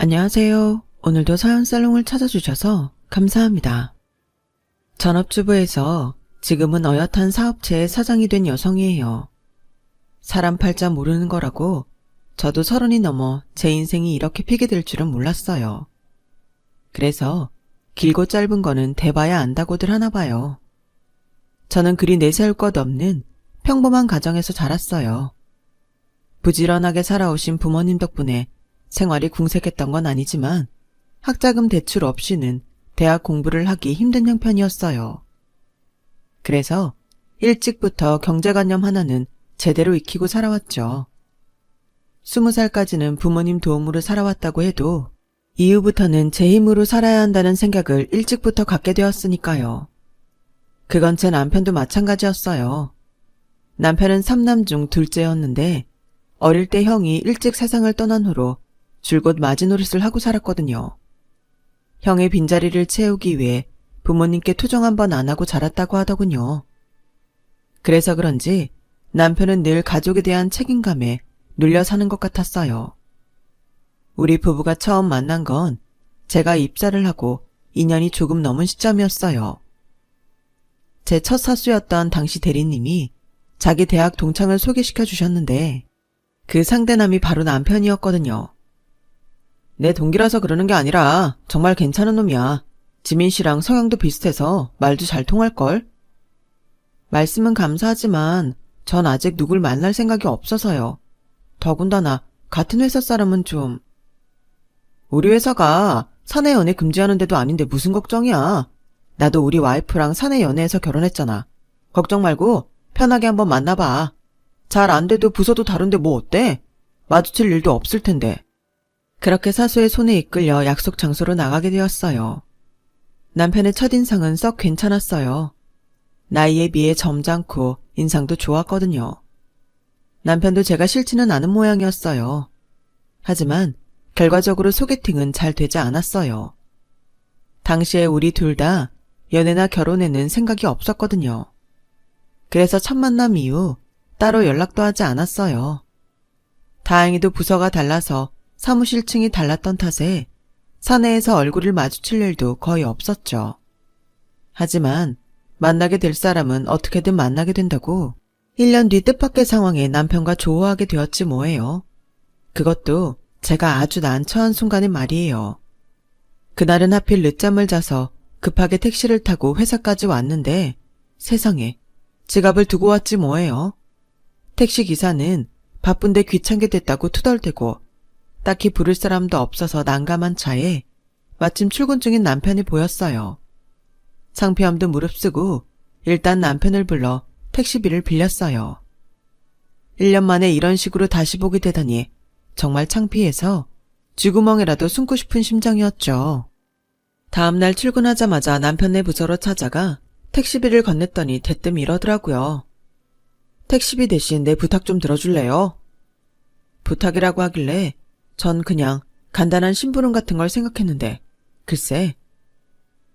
안녕하세요. 오늘도 서연살롱을 찾아주셔서 감사합니다. 전업주부에서 지금은 어엿한 사업체의 사장이 된 여성이에요. 사람 팔자 모르는 거라고 저도 30이 넘어 제 인생이 이렇게 피게 될 줄은 몰랐어요. 그래서 길고 짧은 거는 대봐야 안다고들 하나 봐요. 저는 그리 내세울 것 없는 평범한 가정에서 자랐어요. 부지런하게 살아오신 부모님 덕분에 생활이 궁색했던 건 아니지만 학자금 대출 없이는 대학 공부를 하기 힘든 형편이었어요. 그래서 일찍부터 경제관념 하나는 제대로 익히고 살아왔죠. 20살까지는 부모님 도움으로 살아왔다고 해도 이후부터는 제 힘으로 살아야 한다는 생각을 일찍부터 갖게 되었으니까요. 그건 제 남편도 마찬가지였어요. 남편은 3남 중 둘째였는데 어릴 때 형이 일찍 세상을 떠난 후로 줄곧 마지노릇을 하고 살았거든요. 형의 빈자리를 채우기 위해 부모님께 투정 한 번 안 하고 자랐다고 하더군요. 그래서 그런지 남편은 늘 가족에 대한 책임감에 눌려 사는 것 같았어요. 우리 부부가 처음 만난 건 제가 입사를 하고 2년이 조금 넘은 시점이었어요. 제 첫 사수였던 당시 대리님이 자기 대학 동창을 소개시켜 주셨는데 그 상대남이 바로 남편이었거든요. 내 동기라서 그러는 게 아니라 정말 괜찮은 놈이야. 지민 씨랑 성향도 비슷해서 말도 잘 통할걸? 말씀은 감사하지만 전 아직 누굴 만날 생각이 없어서요. 더군다나 같은 회사 사람은 좀... 우리 회사가 사내 연애 금지하는 데도 아닌데 무슨 걱정이야. 나도 우리 와이프랑 사내 연애해서 결혼했잖아. 걱정 말고 편하게 한번 만나봐. 잘 안 돼도 부서도 다른데 뭐 어때? 마주칠 일도 없을 텐데. 그렇게 사수의 손에 이끌려 약속 장소로 나가게 되었어요. 남편의 첫인상은 썩 괜찮았어요. 나이에 비해 점잖고 인상도 좋았거든요. 남편도 제가 싫지는 않은 모양이었어요. 하지만 결과적으로 소개팅은 잘 되지 않았어요. 당시에 우리 둘 다 연애나 결혼에는 생각이 없었거든요. 그래서 첫 만남 이후 따로 연락도 하지 않았어요. 다행히도 부서가 달라서 사무실층이 달랐던 탓에 사내에서 얼굴을 마주칠 일도 거의 없었죠. 하지만 만나게 될 사람은 어떻게든 만나게 된다고 1년 뒤 뜻밖의 상황에 남편과 조우하게 되었지 뭐예요. 그것도 제가 아주 난처한 순간의 말이에요. 그날은 하필 늦잠을 자서 급하게 택시를 타고 회사까지 왔는데 세상에 지갑을 두고 왔지 뭐예요. 택시기사는 바쁜데 귀찮게 됐다고 투덜대고 딱히 부를 사람도 없어서 난감한 차에 마침 출근 중인 남편이 보였어요. 상피함도 무릅쓰고 일단 남편을 불러 택시비를 빌렸어요. 1년 만에 이런 식으로 다시 보게 되다니 정말 창피해서 쥐구멍이라도 숨고 싶은 심정이었죠. 다음날 출근하자마자 남편네 부서로 찾아가 택시비를 건넸더니 대뜸 이러더라고요. 택시비 대신 내 부탁 좀 들어줄래요? 부탁이라고 하길래 전 그냥 간단한 심부름 같은 걸 생각했는데 글쎄.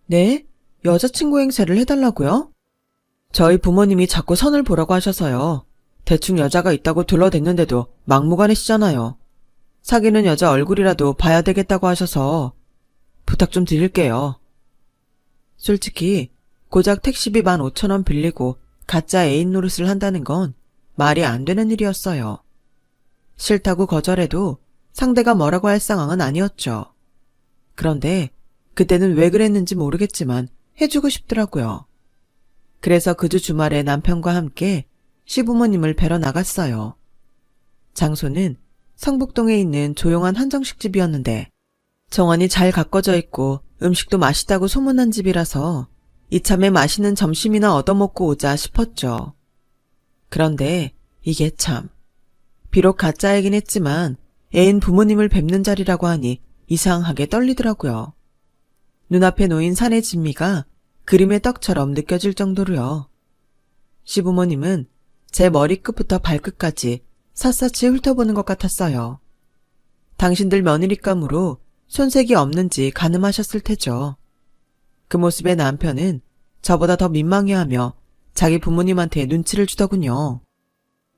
네? 여자친구 행세를 해달라고요? 저희 부모님이 자꾸 선을 보라고 하셔서요. 대충 여자가 있다고 둘러댔는데도 막무가내시잖아요. 사귀는 여자 얼굴이라도 봐야 되겠다고 하셔서 부탁 좀 드릴게요. 솔직히 고작 택시비 15,000원 빌리고 가짜 애인 노릇을 한다는 건 말이 안 되는 일이었어요. 싫다고 거절해도 상대가 뭐라고 할 상황은 아니었죠. 그런데 그때는 왜 그랬는지 모르겠지만 해주고 싶더라고요. 그래서 그 주 주말에 남편과 함께 시부모님을 뵈러 나갔어요. 장소는 성북동에 있는 조용한 한정식집이었는데 정원이 잘 가꿔져 있고 음식도 맛있다고 소문난 집이라서 이참에 맛있는 점심이나 얻어먹고 오자 싶었죠. 그런데 이게 참... 비록 가짜이긴 했지만 애인 부모님을 뵙는 자리라고 하니 이상하게 떨리더라고요. 눈앞에 놓인 산의 진미가 그림의 떡처럼 느껴질 정도로요. 시부모님은 제 머리끝부터 발끝까지 샅샅이 훑어보는 것 같았어요. 당신들 며느리감으로 손색이 없는지 가늠하셨을 테죠. 그 모습에 남편은 저보다 더 민망해하며 자기 부모님한테 눈치를 주더군요.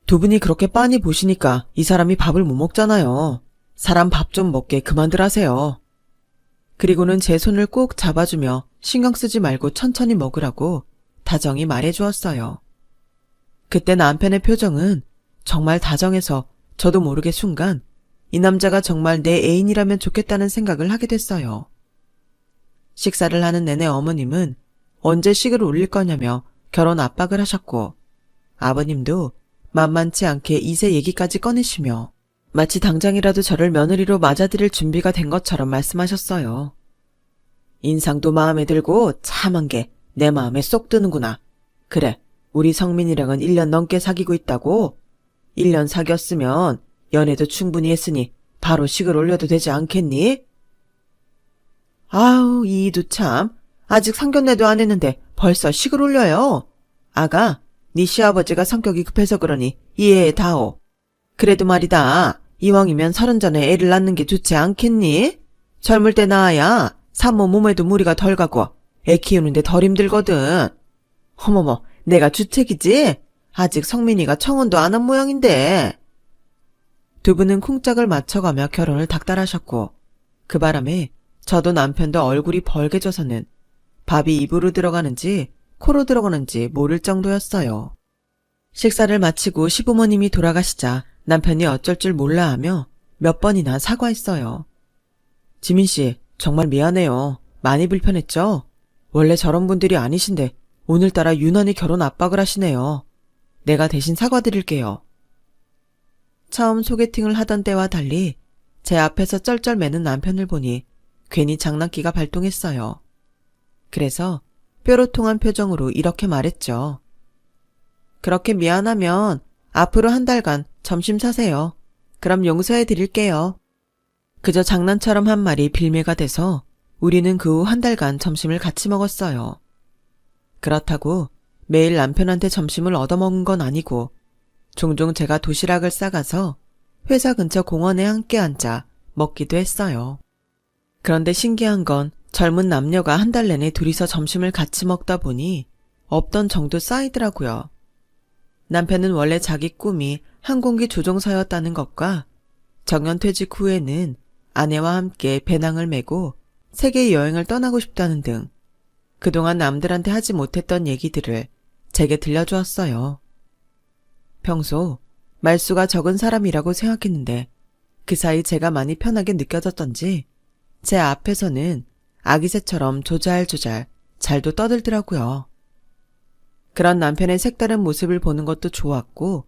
두 분이 그렇게 빤히 보시니까 이 사람이 밥을 못 먹잖아요. 사람 밥 좀 먹게 그만들 하세요. 그리고는 제 손을 꼭 잡아주며 신경 쓰지 말고 천천히 먹으라고 다정히 말해주었어요. 그때 남편의 표정은 정말 다정해서 저도 모르게 순간 이 남자가 정말 내 애인이라면 좋겠다는 생각을 하게 됐어요. 식사를 하는 내내 어머님은 언제 식을 올릴 거냐며 결혼 압박을 하셨고 아버님도 만만치 않게 이세 얘기까지 꺼내시며 마치 당장이라도 저를 며느리로 맞아들일 준비가 된 것처럼 말씀하셨어요. 인상도 마음에 들고 참한 게 내 마음에 쏙 드는구나. 그래, 우리 성민이랑은 1년 넘게 사귀고 있다고? 1년 사귀었으면 연애도 충분히 했으니 바로 식을 올려도 되지 않겠니? 아우, 이도 참. 아직 상견례도 안 했는데 벌써 식을 올려요. 아가, 네 시아버지가 성격이 급해서 그러니 이해해 다오. 그래도 말이다. 이왕이면 30 전에 애를 낳는 게 좋지 않겠니? 젊을 때 낳아야 산모 몸에도 무리가 덜 가고 애 키우는데 덜 힘들거든. 어머머, 내가 주책이지? 아직 성민이가 청혼도 안 한 모양인데. 두 분은 쿵짝을 맞춰가며 결혼을 닥달하셨고 그 바람에 저도 남편도 얼굴이 벌개져서는 밥이 입으로 들어가는지 코로 들어가는지 모를 정도였어요. 식사를 마치고 시부모님이 돌아가시자 남편이 어쩔 줄 몰라 하며 몇 번이나 사과했어요. 지민씨, 정말 미안해요. 많이 불편했죠? 원래 저런 분들이 아니신데 오늘따라 유난히 결혼 압박을 하시네요. 내가 대신 사과드릴게요. 처음 소개팅을 하던 때와 달리 제 앞에서 쩔쩔매는 남편을 보니 괜히 장난기가 발동했어요. 그래서 뾰로통한 표정으로 이렇게 말했죠. 그렇게 미안하면 앞으로 한 달간 점심 사세요. 그럼 용서해 드릴게요. 그저 장난처럼 한 말이 빌미가 돼서 우리는 그 후 한 달간 점심을 같이 먹었어요. 그렇다고 매일 남편한테 점심을 얻어먹은 건 아니고 종종 제가 도시락을 싸가서 회사 근처 공원에 함께 앉아 먹기도 했어요. 그런데 신기한 건 젊은 남녀가 한 달 내내 둘이서 점심을 같이 먹다 보니 없던 정도 쌓이더라고요. 남편은 원래 자기 꿈이 항공기 조종사였다는 것과 정년퇴직 후에는 아내와 함께 배낭을 메고 세계 여행을 떠나고 싶다는 등 그동안 남들한테 하지 못했던 얘기들을 제게 들려주었어요. 평소 말수가 적은 사람이라고 생각했는데 그 사이 제가 많이 편하게 느껴졌던지 제 앞에서는 아기새처럼 조잘조잘 잘도 떠들더라고요. 그런 남편의 색다른 모습을 보는 것도 좋았고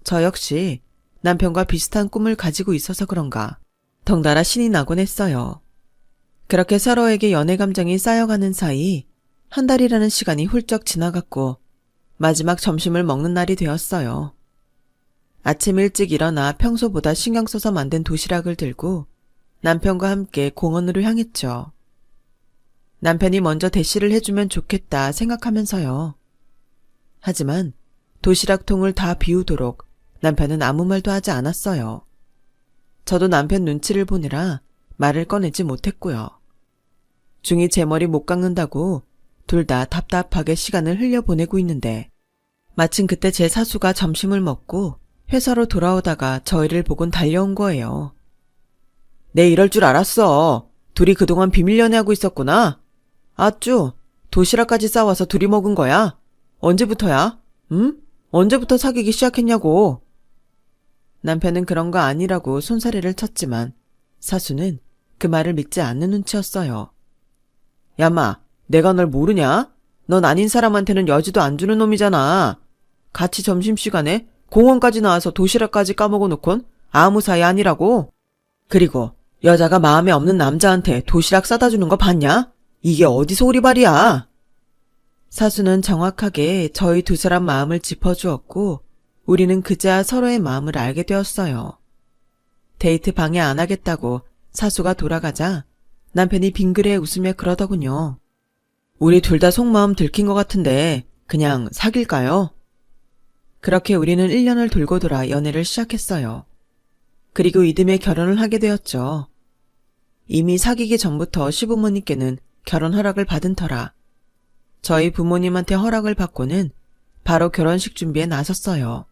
저 역시 남편과 비슷한 꿈을 가지고 있어서 그런가 덩달아 신이 나곤 했어요. 그렇게 서로에게 연애 감정이 쌓여가는 사이 한 달이라는 시간이 훌쩍 지나갔고 마지막 점심을 먹는 날이 되었어요. 아침 일찍 일어나 평소보다 신경 써서 만든 도시락을 들고 남편과 함께 공원으로 향했죠. 남편이 먼저 대시를 해주면 좋겠다 생각하면서요. 하지만 도시락통을 다 비우도록 남편은 아무 말도 하지 않았어요. 저도 남편 눈치를 보느라 말을 꺼내지 못했고요. 중이 제 머리 못 깎는다고 둘 다 답답하게 시간을 흘려보내고 있는데 마침 그때 제 사수가 점심을 먹고 회사로 돌아오다가 저희를 보곤 달려온 거예요. 내 이럴 줄 알았어. 둘이 그동안 비밀 연애하고 있었구나. 아쭈, 도시락까지 싸와서 둘이 먹은 거야? 언제부터야? 응? 언제부터 사귀기 시작했냐고. 남편은 그런 거 아니라고 손사래를 쳤지만 사수는 그 말을 믿지 않는 눈치였어요. 야마, 내가 널 모르냐? 넌 아닌 사람한테는 여지도 안 주는 놈이잖아. 같이 점심시간에 공원까지 나와서 도시락까지 까먹어 놓곤 아무 사이 아니라고. 그리고 여자가 마음에 없는 남자한테 도시락 싸다 주는 거 봤냐? 이게 어디서 오리발이야? 사수는 정확하게 저희 두 사람 마음을 짚어주었고 우리는 그제야 서로의 마음을 알게 되었어요. 데이트 방해 안 하겠다고 사수가 돌아가자 남편이 빙그레 웃으며 그러더군요. 우리 둘 다 속마음 들킨 것 같은데 그냥 사귈까요? 그렇게 우리는 1년을 돌고 돌아 연애를 시작했어요. 그리고 이듬해 결혼을 하게 되었죠. 이미 사귀기 전부터 시부모님께는 결혼 허락을 받은 터라 저희 부모님한테 허락을 받고는 바로 결혼식 준비에 나섰어요.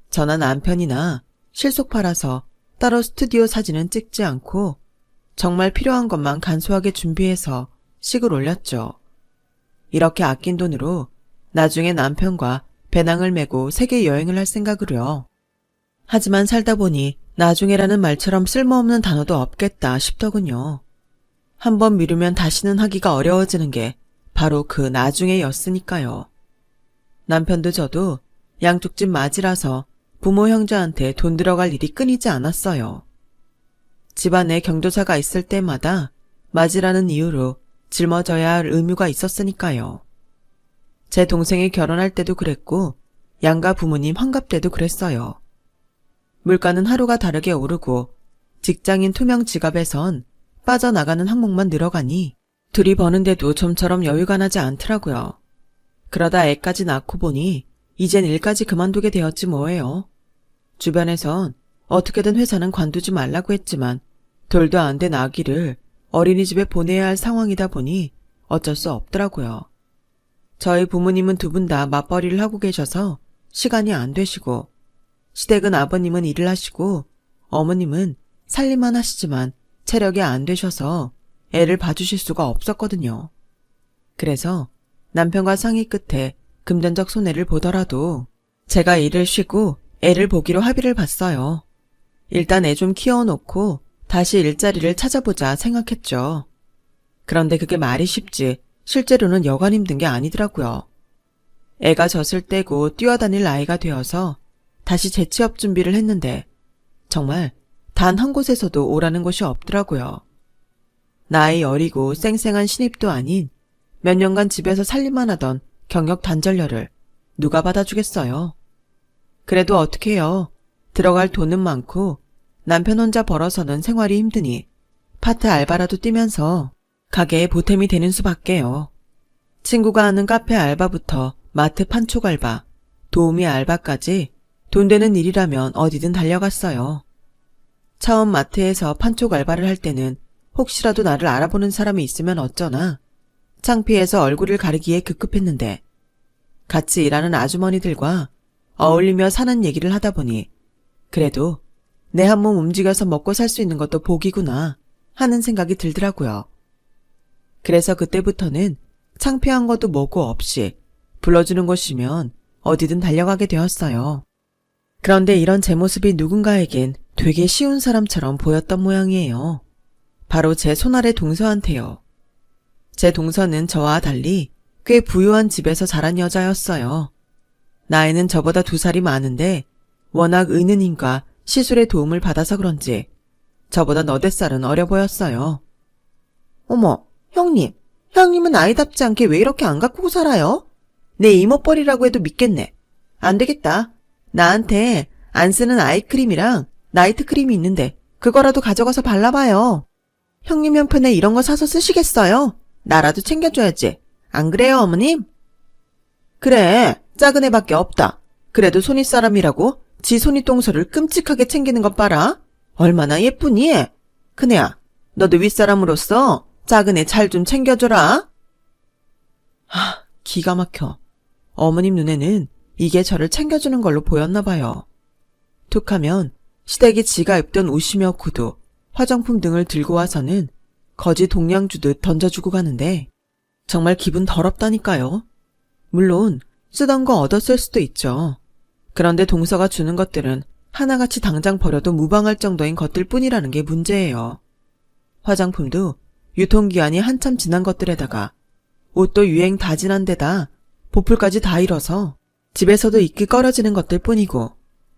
저나 남편이나 실속 팔아서 따로 스튜디오 사진은 찍지 않고 정말 필요한 것만 간소하게 준비해서 식을 올렸죠. 이렇게 아낀 돈으로 나중에 남편과 배낭을 메고 세계 여행을 할 생각으로요. 하지만 살다 보니 나중에라는 말처럼 쓸모없는 단어도 없겠다 싶더군요. 한번 미루면 다시는 하기가 어려워지는 게 바로 그 나중에였으니까요. 남편도 저도 양쪽 집 맞이라서 부모 형제한테 돈 들어갈 일이 끊이지 않았어요. 집안에 경조사가 있을 때마다 맞이라는 이유로 짊어져야 할 의무가 있었으니까요. 제 동생이 결혼할 때도 그랬고 양가 부모님 환갑 때도 그랬어요. 물가는 하루가 다르게 오르고 직장인 투명 지갑에선 빠져나가는 항목만 늘어가니 둘이 버는데도 좀처럼 여유가 나지 않더라고요. 그러다 애까지 낳고 보니 이젠 일까지 그만두게 되었지 뭐예요. 주변에선 어떻게든 회사는 관두지 말라고 했지만 돌도 안 된 아기를 어린이집에 보내야 할 상황이다 보니 어쩔 수 없더라고요. 저희 부모님은 두 분 다 맞벌이를 하고 계셔서 시간이 안 되시고 시댁은 아버님은 일을 하시고 어머님은 살림만 하시지만 체력이 안 되셔서 애를 봐주실 수가 없었거든요. 그래서 남편과 상의 끝에 금전적 손해를 보더라도 제가 일을 쉬고 애를 보기로 합의를 봤어요. 일단 애 좀 키워놓고 다시 일자리를 찾아보자 생각했죠. 그런데 그게 말이 쉽지 실제로는 여간 힘든 게 아니더라고요. 애가 젖을 떼고 뛰어다닐 나이가 되어서 다시 재취업 준비를 했는데 정말 단 한 곳에서도 오라는 곳이 없더라고요. 나이 어리고 쌩쌩한 신입도 아닌 몇 년간 집에서 살림만 하던 경력 단절녀를 누가 받아주겠어요. 그래도 어떡해요. 들어갈 돈은 많고 남편 혼자 벌어서는 생활이 힘드니 파트 알바라도 뛰면서 가게에 보탬이 되는 수밖에요. 친구가 하는 카페 알바부터 마트 판촉 알바, 도우미 알바까지 돈 되는 일이라면 어디든 달려갔어요. 처음 마트에서 판촉 알바를 할 때는 혹시라도 나를 알아보는 사람이 있으면 어쩌나 창피해서 얼굴을 가리기에 급급했는데 같이 일하는 아주머니들과 어울리며 사는 얘기를 하다 보니 그래도 내 한 몸 움직여서 먹고 살 수 있는 것도 복이구나 하는 생각이 들더라고요. 그래서 그때부터는 창피한 것도 뭐고 없이 불러주는 곳이면 어디든 달려가게 되었어요. 그런데 이런 제 모습이 누군가에겐 되게 쉬운 사람처럼 보였던 모양이에요. 바로 제 손아래 동서한테요. 제 동서는 저와 달리 꽤 부유한 집에서 자란 여자였어요. 나이는 저보다 2살이 많은데 워낙 의느님과 시술의 도움을 받아서 그런지 저보다 너댓 살은 어려 보였어요. 어머, 형님은 아이답지 않게 왜 이렇게 안 가꾸고 살아요? 내 이모뻘이라고 해도 믿겠네. 안 되겠다. 나한테 안 쓰는 아이크림이랑 나이트크림이 있는데 그거라도 가져가서 발라봐요. 형님 형편에 이런 거 사서 쓰시겠어요? 나라도 챙겨줘야지. 안 그래요, 어머님? 그래, 작은 애밖에 없다. 그래도 손윗사람이라고 지 손윗동서를 끔찍하게 챙기는 것 봐라. 얼마나 예쁘니? 큰애야, 너도 윗사람으로서 작은 애 잘 좀 챙겨줘라. 기가 막혀. 어머님 눈에는 이게 저를 챙겨주는 걸로 보였나 봐요. 툭하면 시댁이 지가 입던 옷이며 구두, 화장품 등을 들고 와서는 거지 동량 주듯 던져주고 가는데 정말 기분 더럽다니까요. 물론 쓰던 거 얻었을 수도 있죠. 그런데 동서가 주는 것들은 하나같이 당장 버려도 무방할 정도인 것들 뿐이라는 게 문제예요. 화장품도 유통기한이 한참 지난 것들에다가 옷도 유행 다 지난 데다 보풀까지 다 잃어서 집에서도 입기 꺼려지는 것들 뿐이고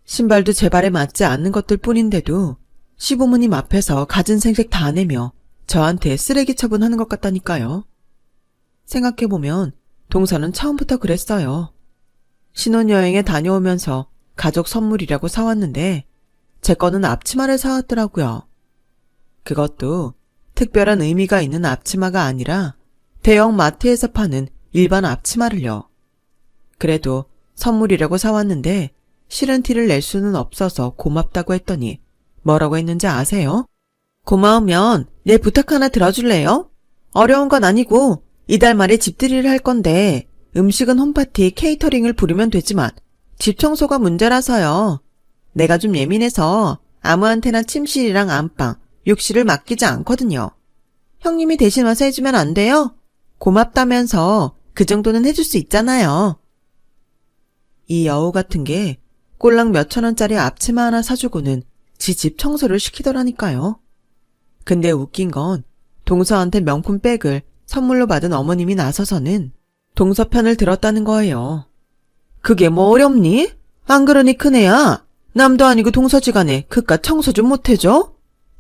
신발도 제 발에 맞지 않는 것들 뿐인데도 시부모님 앞에서 가진 생색 다 내며 저한테 쓰레기 처분하는 것 같다니까요. 생각해보면 동서는 처음부터 그랬어요. 신혼여행에 다녀오면서 가족 선물이라고 사왔는데 제 거는 앞치마를 사왔더라고요. 그것도 특별한 의미가 있는 앞치마가 아니라 대형 마트에서 파는 일반 앞치마를요. 그래도 선물이라고 사왔는데 싫은 티를 낼 수는 없어서 고맙다고 했더니 뭐라고 했는지 아세요? 고마우면 내 부탁 하나 들어줄래요? 어려운 건 아니고 이달 말에 집들이를 할 건데 음식은 홈파티 케이터링을 부르면 되지만 집 청소가 문제라서요. 내가 좀 예민해서 아무한테나 침실이랑 안방, 욕실을 맡기지 않거든요. 형님이 대신 와서 해주면 안 돼요? 고맙다면서 그 정도는 해줄 수 있잖아요. 이 여우 같은 게 꼴랑 몇천 원짜리 앞치마 하나 사주고는 지 집 청소를 시키더라니까요. 근데 웃긴 건 동서한테 명품 백을 선물로 받은 어머님이 나서서는 동서 편을 들었다는 거예요. 그게 뭐 어렵니? 안 그러니 큰애야. 남도 아니고 동서지간에 그깟 청소 좀 못해줘?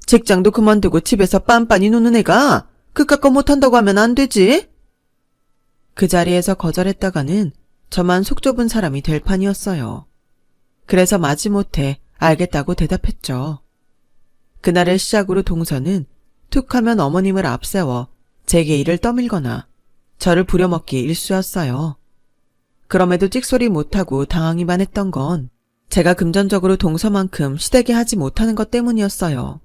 직장도 그만두고 집에서 빤빤히 노는 애가 그깟 거 못한다고 하면 안 되지? 그 자리에서 거절했다가는 저만 속 좁은 사람이 될 판이었어요. 그래서 마지못해 알겠다고 대답했죠. 그날을 시작으로 동서는 툭하면 어머님을 앞세워 제게 이를 떠밀거나 저를 부려먹기 일쑤였어요. 그럼에도 찍소리 못하고 당하기만 했던 건 제가 금전적으로 동서만큼 시대게 하지 못하는 것 때문이었어요.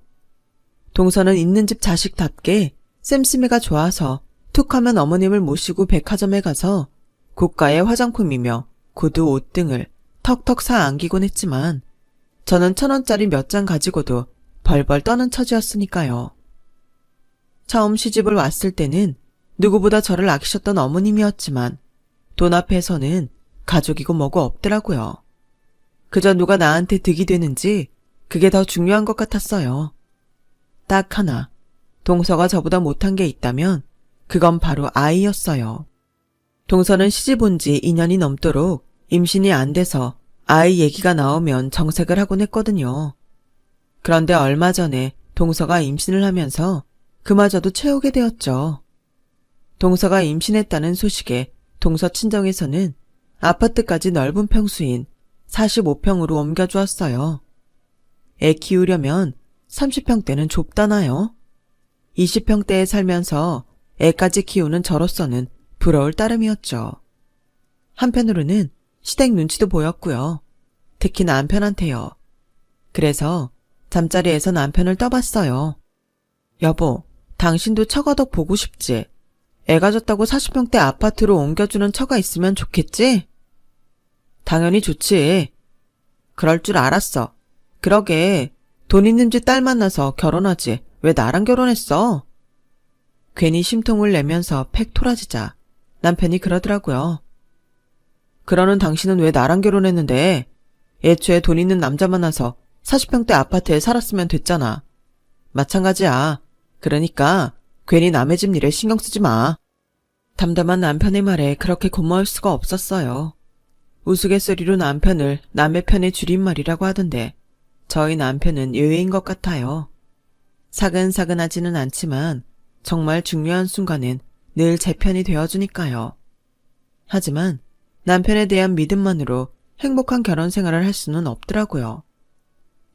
동서는 있는 집 자식답게 쌤씀이가 좋아서 툭하면 어머님을 모시고 백화점에 가서 고가의 화장품이며 구두, 옷 등을 턱턱 사 안기곤 했지만 저는 1,000원짜리 몇 장 가지고도 벌벌 떠는 처지였으니까요. 처음 시집을 왔을 때는 누구보다 저를 아끼셨던 어머님이었지만 돈 앞에서는 가족이고 뭐고 없더라고요. 그저 누가 나한테 득이 되는지 그게 더 중요한 것 같았어요. 딱 하나, 동서가 저보다 못한 게 있다면 그건 바로 아이였어요. 동서는 시집 온 지 2년이 넘도록 임신이 안 돼서 아이 얘기가 나오면 정색을 하곤 했거든요. 그런데 얼마 전에 동서가 임신을 하면서 그마저도 채우게 되었죠. 동서가 임신했다는 소식에 동서 친정에서는 아파트까지 넓은 평수인 45평으로 옮겨주었어요. 애 키우려면 30평대는 좁다나요? 20평대에 살면서 애까지 키우는 저로서는 부러울 따름이었죠. 한편으로는 시댁 눈치도 보였고요. 특히 남편한테요. 그래서 잠자리에서 남편을 떠봤어요. 여보, 당신도 처가덕 보고 싶지? 애가 졌다고 40평대 아파트로 옮겨주는 처가 있으면 좋겠지? 당연히 좋지. 그럴 줄 알았어. 그러게 돈 있는 집 딸 만나서 결혼하지 왜 나랑 결혼했어? 괜히 심통을 내면서 팩 토라지자 남편이 그러더라고요. 그러는 당신은 왜 나랑 결혼했는데? 애초에 돈 있는 남자 만나서 40평대 아파트에 살았으면 됐잖아. 마찬가지야. 그러니까 괜히 남의 집 일에 신경 쓰지 마. 담담한 남편의 말에 그렇게 고마울 수가 없었어요. 우스갯소리로 남편을 남의 편의 줄임말이라고 하던데 저희 남편은 예외인 것 같아요. 사근사근하지는 않지만 정말 중요한 순간엔 늘 제 편이 되어주니까요. 하지만 남편에 대한 믿음만으로 행복한 결혼 생활을 할 수는 없더라고요.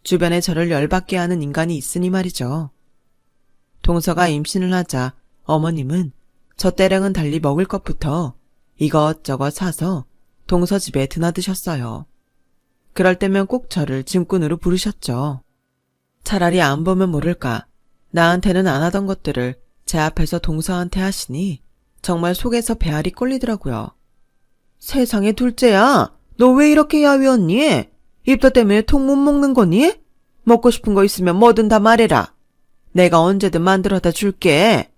주변에 저를 열받게 하는 인간이 있으니 말이죠. 동서가 임신을 하자 어머님은 저 때랑은 달리 먹을 것부터 이것저것 사서 동서 집에 드나드셨어요. 그럴 때면 꼭 저를 짐꾼으로 부르셨죠. 차라리 안 보면 모를까 나한테는 안 하던 것들을 제 앞에서 동서한테 하시니 정말 속에서 배알이 꼴리더라고요. 세상에 둘째야, 너 왜 이렇게 야위었니? 입덧 때문에 통 못 먹는 거니? 먹고 싶은 거 있으면 뭐든 다 말해라. 내가 언제든 만들어다 줄게.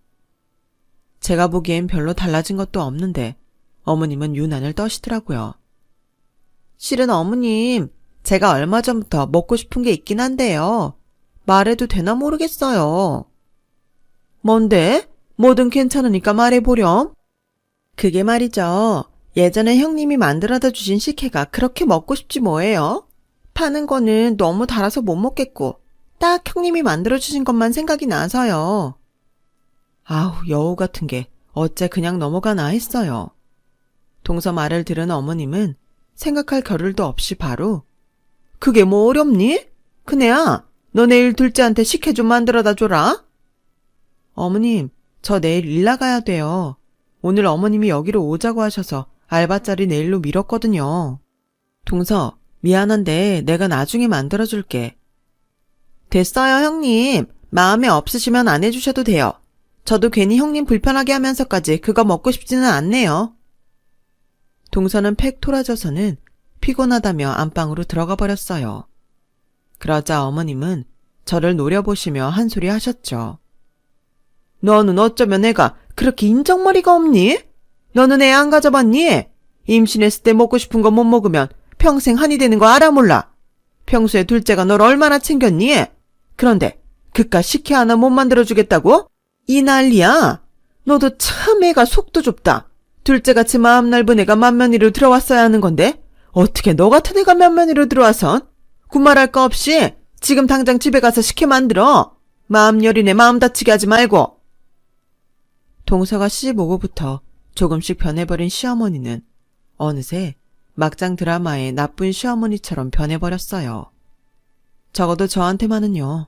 제가 보기엔 별로 달라진 것도 없는데 어머님은 유난을 떠시더라고요. 실은 어머님, 제가 얼마 전부터 먹고 싶은 게 있긴 한데요. 말해도 되나 모르겠어요. 뭔데? 뭐든 괜찮으니까 말해보렴. 그게 말이죠. 예전에 형님이 만들어다 주신 식혜가 그렇게 먹고 싶지 뭐예요? 파는 거는 너무 달아서 못 먹겠고 딱 형님이 만들어주신 것만 생각이 나서요. 아우, 여우 같은 게 어째 그냥 넘어가나 했어요. 동서 말을 들은 어머님은 생각할 겨를도 없이 바로 그게 뭐 어렵니? 큰애야, 너 내일 둘째한테 식혜 좀 만들어다 줘라. 어머님, 저 내일 일 나가야 돼요. 오늘 어머님이 여기로 오자고 하셔서 알바자리 내일로 미뤘거든요. 동서, 미안한데 내가 나중에 만들어줄게. 됐어요, 형님. 마음에 없으시면 안 해주셔도 돼요. 저도 괜히 형님 불편하게 하면서까지 그거 먹고 싶지는 않네요. 동서는 팩 토라져서는 피곤하다며 안방으로 들어가 버렸어요. 그러자 어머님은 저를 노려보시며 한 소리 하셨죠. 너는 어쩌면 애가 그렇게 인정머리가 없니? 너는 애 안 가져봤니? 임신했을 때 먹고 싶은 거 못 먹으면 평생 한이 되는 거 알아 몰라? 평소에 둘째가 널 얼마나 챙겼니? 그런데 그깟 식혜 하나 못 만들어주겠다고? 이 난리야. 너도 참 애가 속도 좁다. 둘째같이 마음 넓은 애가 맏며느리로 들어왔어야 하는 건데 어떻게 너 같은 애가 맏며느리로 들어와선? 군말할 거 없이 지금 당장 집에 가서 식혜 만들어. 마음 여린 애 마음 다치게 하지 말고. 동서가 시집 오고부터 조금씩 변해버린 시어머니는 어느새 막장 드라마의 나쁜 시어머니처럼 변해버렸어요. 적어도 저한테만은요.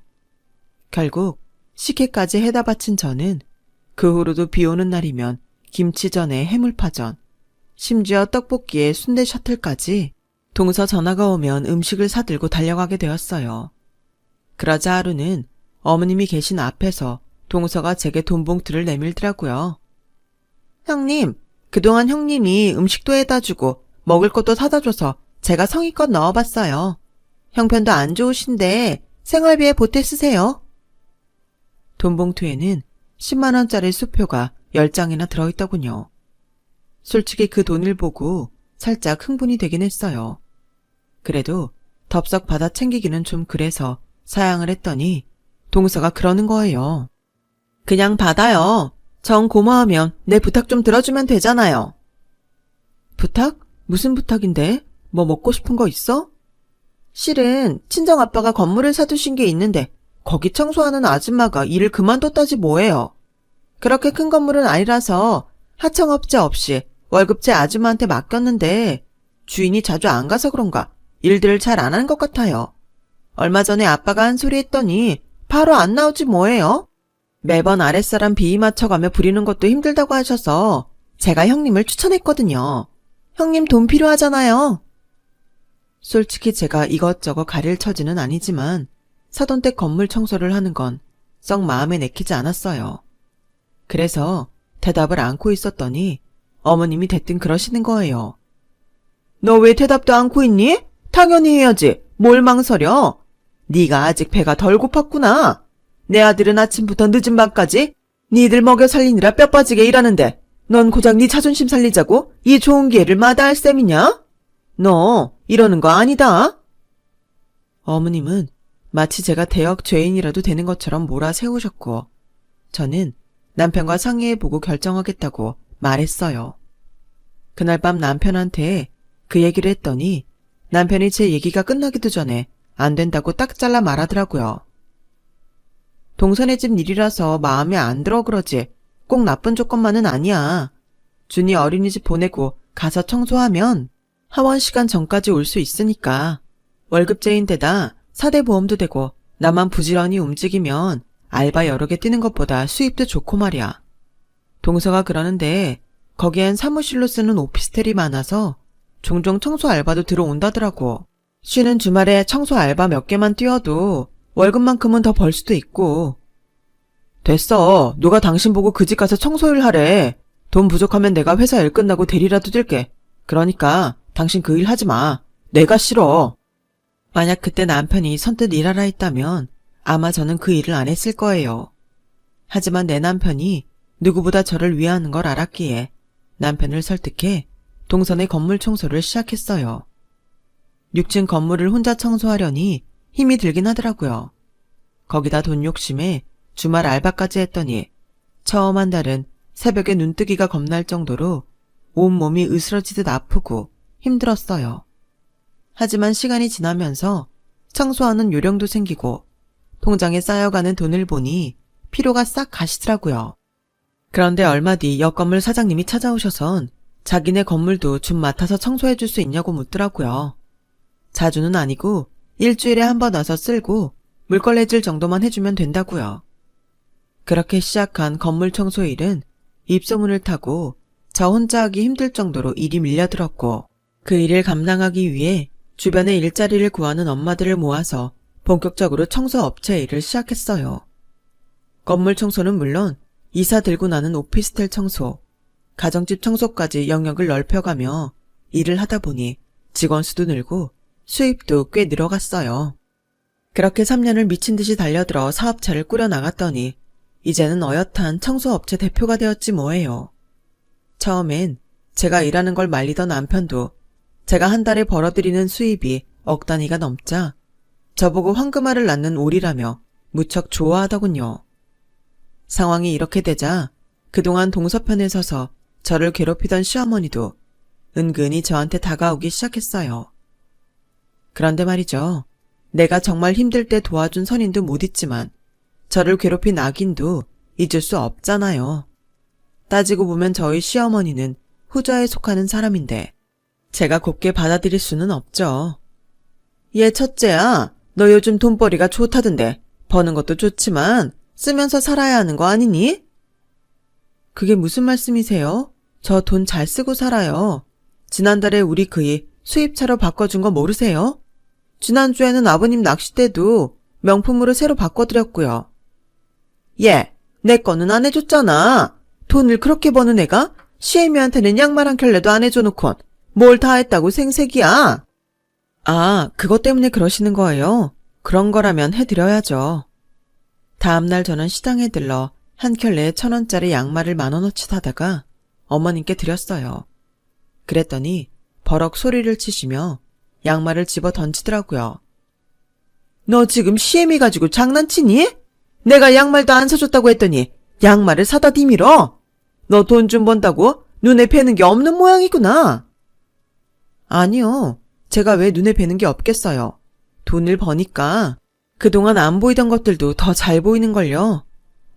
결국 식혜까지 해다 바친 저는 그 후로도 비 오는 날이면 김치전에 해물파전, 심지어 떡볶이에 순대 셔틀까지 동서 전화가 오면 음식을 사들고 달려가게 되었어요. 그러자 하루는 어머님이 계신 앞에서 동서가 제게 돈 봉투를 내밀더라고요. 형님, 그동안 형님이 음식도 해다 주고 먹을 것도 사다 줘서 제가 성의껏 넣어봤어요. 형편도 안 좋으신데 생활비에 보태 쓰세요. 돈 봉투에는 10만 원짜리 수표가 10장이나 들어있더군요. 솔직히 그 돈을 보고 살짝 흥분이 되긴 했어요. 그래도 덥석 받아 챙기기는 좀 그래서 사양을 했더니 동서가 그러는 거예요. 그냥 받아요. 정 고마우면 내 부탁 좀 들어주면 되잖아요. 부탁? 무슨 부탁인데? 뭐 먹고 싶은 거 있어? 실은 친정아빠가 건물을 사두신 게 있는데 거기 청소하는 아줌마가 일을 그만뒀다지 뭐예요. 그렇게 큰 건물은 아니라서 하청업체 없이 월급제 아줌마한테 맡겼는데 주인이 자주 안 가서 그런가 일들을 잘 안 하는 것 같아요. 얼마 전에 아빠가 한 소리 했더니 바로 안 나오지 뭐예요? 매번 아랫사람 비위 맞춰가며 부리는 것도 힘들다고 하셔서 제가 형님을 추천했거든요. 형님 돈 필요하잖아요. 솔직히 제가 이것저것 가릴 처지는 아니지만 사돈댁 건물 청소를 하는 건 썩 마음에 내키지 않았어요. 그래서 대답을 않고 있었더니 어머님이 대뜸 그러시는 거예요. 너 왜 대답도 않고 있니? 당연히 해야지. 뭘 망설여? 네가 아직 배가 덜 고팠구나. 내 아들은 아침부터 늦은 밤까지 니들 먹여 살리느라 뼈 빠지게 일하는데 넌 고작 네 자존심 살리자고 이 좋은 기회를 마다할 셈이냐? 너 이러는 거 아니다. 어머님은 마치 제가 대역 죄인이라도 되는 것처럼 몰아세우셨고 저는 남편과 상의해보고 결정하겠다고 말했어요. 그날 밤 남편한테 그 얘기를 했더니 남편이 제 얘기가 끝나기도 전에 안 된다고 딱 잘라 말하더라고요. 동선의 집 일이라서 마음에 안 들어 그러지 꼭 나쁜 조건만은 아니야. 준이 어린이집 보내고 가서 청소하면 하원 시간 전까지 올 수 있으니까 월급제인데다 사대보험도 되고 나만 부지런히 움직이면 알바 여러 개 뛰는 것보다 수입도 좋고 말이야. 동서가 그러는데 거기엔 사무실로 쓰는 오피스텔이 많아서 종종 청소 알바도 들어온다더라고. 쉬는 주말에 청소 알바 몇 개만 뛰어도 월급만큼은 더 벌 수도 있고. 됐어. 누가 당신 보고 그 집 가서 청소일 하래. 돈 부족하면 내가 회사 일 끝나고 대리라도 들게. 그러니까 당신 그 일 하지 마. 내가 싫어. 만약 그때 남편이 선뜻 일하라 했다면 아마 저는 그 일을 안 했을 거예요. 하지만 내 남편이 누구보다 저를 위하는 걸 알았기에 남편을 설득해 동선의 건물 청소를 시작했어요. 6층 건물을 혼자 청소하려니 힘이 들긴 하더라고요. 거기다 돈 욕심에 주말 알바까지 했더니 처음 한 달은 새벽에 눈뜨기가 겁날 정도로 온몸이 으스러지듯 아프고 힘들었어요. 하지만 시간이 지나면서 청소하는 요령도 생기고 통장에 쌓여가는 돈을 보니 피로가 싹 가시더라고요. 그런데 얼마 뒤 옆 건물 사장님이 찾아오셔선 자기네 건물도 좀 맡아서 청소해줄 수 있냐고 묻더라고요. 자주는 아니고 일주일에 한 번 와서 쓸고 물걸레질 정도만 해주면 된다고요. 그렇게 시작한 건물 청소 일은 입소문을 타고 저 혼자 하기 힘들 정도로 일이 밀려들었고 그 일을 감당하기 위해 주변에 일자리를 구하는 엄마들을 모아서 본격적으로 청소업체 일을 시작했어요. 건물 청소는 물론 이사 들고 나는 오피스텔 청소, 가정집 청소까지 영역을 넓혀가며 일을 하다 보니 직원 수도 늘고 수입도 꽤 늘어갔어요. 그렇게 3년을 미친 듯이 달려들어 사업차를 꾸려나갔더니 이제는 어엿한 청소업체 대표가 되었지 뭐예요. 처음엔 제가 일하는 걸 말리던 남편도 제가 한 달에 벌어들이는 수입이 억 단위가 넘자 저보고 황금알을 낳는 오리라며 무척 좋아하더군요. 상황이 이렇게 되자 그동안 동서편에 서서 저를 괴롭히던 시어머니도 은근히 저한테 다가오기 시작했어요. 그런데 말이죠. 내가 정말 힘들 때 도와준 선인도 못 잊지만 저를 괴롭힌 악인도 잊을 수 없잖아요. 따지고 보면 저희 시어머니는 후자에 속하는 사람인데 제가 곱게 받아들일 수는 없죠. 얘 첫째야, 너 요즘 돈벌이가 좋다던데 버는 것도 좋지만 쓰면서 살아야 하는 거 아니니? 그게 무슨 말씀이세요? 저 돈 잘 쓰고 살아요. 지난달에 우리 그이 수입차로 바꿔준 거 모르세요? 지난주에는 아버님 낚싯대도 명품으로 새로 바꿔드렸고요. 얘, 내 거는 안 해줬잖아. 돈을 그렇게 버는 애가 시애미한테는 양말 한 켤레도 안 해줘놓곤 뭘 다 했다고 생색이야. 아, 그것 때문에 그러시는 거예요? 그런 거라면 해드려야죠. 다음날 저는 시장에 들러 한 켤레에 1,000원짜리 양말을 10,000원어치 사다가 어머님께 드렸어요. 그랬더니 버럭 소리를 치시며 양말을 집어 던지더라고요. 너 지금 시애미 가지고 장난치니? 내가 양말도 안 사줬다고 했더니 양말을 사다 디밀어? 너 돈 좀 번다고 눈에 뵈는 게 없는 모양이구나. 아니요. 제가 왜 눈에 뵈는 게 없겠어요. 돈을 버니까 그동안 안 보이던 것들도 더 잘 보이는걸요.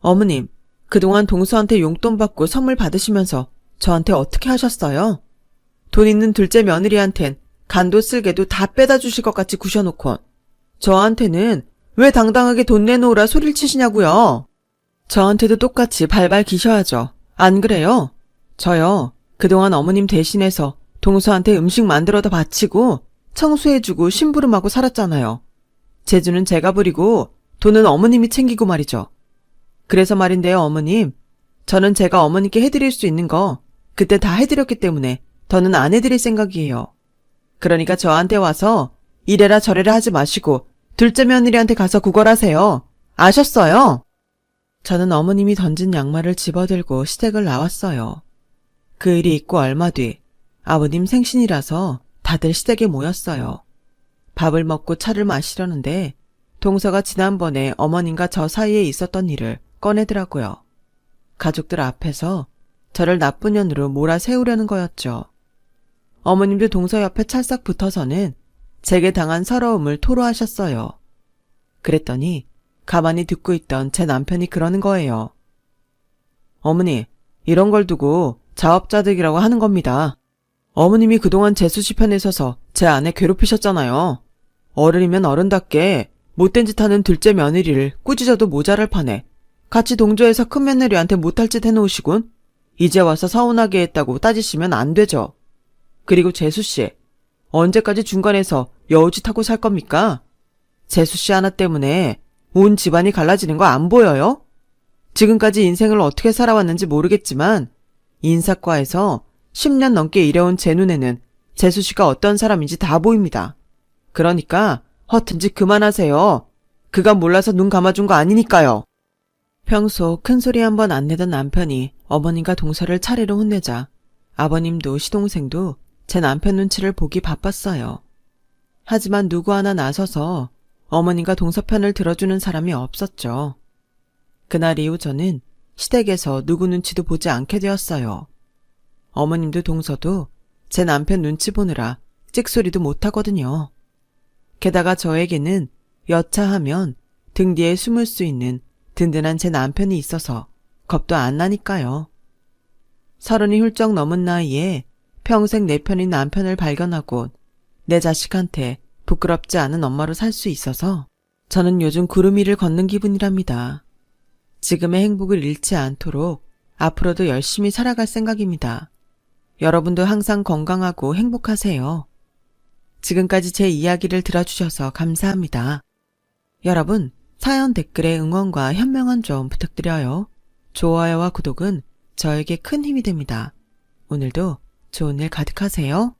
어머님, 그동안 동서한테 용돈 받고 선물 받으시면서 저한테 어떻게 하셨어요? 돈 있는 둘째 며느리한텐 간도 쓸개도 다 빼다 주실 것 같이 구셔놓고 저한테는 왜 당당하게 돈 내놓으라 소리를 치시냐고요. 저한테도 똑같이 발발 기셔야죠. 안 그래요? 저요, 그동안 어머님 대신해서 동서한테 음식 만들어다 바치고 청소해주고 심부름하고 살았잖아요. 재주는 제가 부리고 돈은 어머님이 챙기고 말이죠. 그래서 말인데요, 어머님. 저는 제가 어머니께 해드릴 수 있는 거 그때 다 해드렸기 때문에 더는 안 해드릴 생각이에요. 그러니까 저한테 와서 이래라 저래라 하지 마시고 둘째 며느리한테 가서 구걸하세요. 아셨어요? 저는 어머님이 던진 양말을 집어들고 시댁을 나왔어요. 그 일이 있고 얼마 뒤 아버님 생신이라서 다들 시댁에 모였어요. 밥을 먹고 차를 마시려는데 동서가 지난번에 어머님과 저 사이에 있었던 일을 꺼내더라고요. 가족들 앞에서 저를 나쁜 년으로 몰아세우려는 거였죠. 어머님도 동서 옆에 찰싹 붙어서는 제게 당한 서러움을 토로하셨어요. 그랬더니 가만히 듣고 있던 제 남편이 그러는 거예요. 어머니, 이런 걸 두고 자업자득이라고 하는 겁니다. 어머님이 그동안 재수씨 편에 서서 제 아내 괴롭히셨잖아요. 어른이면 어른답게 못된 짓 하는 둘째 며느리를 꾸짖어도 모자랄 판에 같이 동조해서 큰 며느리한테 못할 짓 해놓으시군. 이제 와서 서운하게 했다고 따지시면 안 되죠. 그리고 재수씨, 언제까지 중간에서 여우짓하고 살 겁니까? 재수씨 하나 때문에 온 집안이 갈라지는 거 안 보여요? 지금까지 인생을 어떻게 살아왔는지 모르겠지만 인사과에서 10년 넘게 일해온 제 눈에는 재수씨가 어떤 사람인지 다 보입니다. 그러니까 허튼 짓 그만하세요. 그가 몰라서 눈 감아준 거 아니니까요. 평소 큰소리 한 번 안 내던 남편이 어머님과 동서를 차례로 혼내자 아버님도 시동생도 제 남편 눈치를 보기 바빴어요. 하지만 누구 하나 나서서 어머님과 동서 편을 들어주는 사람이 없었죠. 그날 이후 저는 시댁에서 누구 눈치도 보지 않게 되었어요. 어머님도 동서도 제 남편 눈치 보느라 찍소리도 못하거든요. 게다가 저에게는 여차하면 등 뒤에 숨을 수 있는 든든한 제 남편이 있어서 겁도 안 나니까요. 30이 훌쩍 넘은 나이에 평생 내 편인 남편을 발견하고 내 자식한테 부끄럽지 않은 엄마로 살 수 있어서 저는 요즘 구름 위를 걷는 기분이랍니다. 지금의 행복을 잃지 않도록 앞으로도 열심히 살아갈 생각입니다. 여러분도 항상 건강하고 행복하세요. 지금까지 제 이야기를 들어주셔서 감사합니다. 여러분, 사연 댓글에 응원과 현명한 좀 부탁드려요. 좋아요와 구독은 저에게 큰 힘이 됩니다. 오늘도 좋은 일 가득하세요.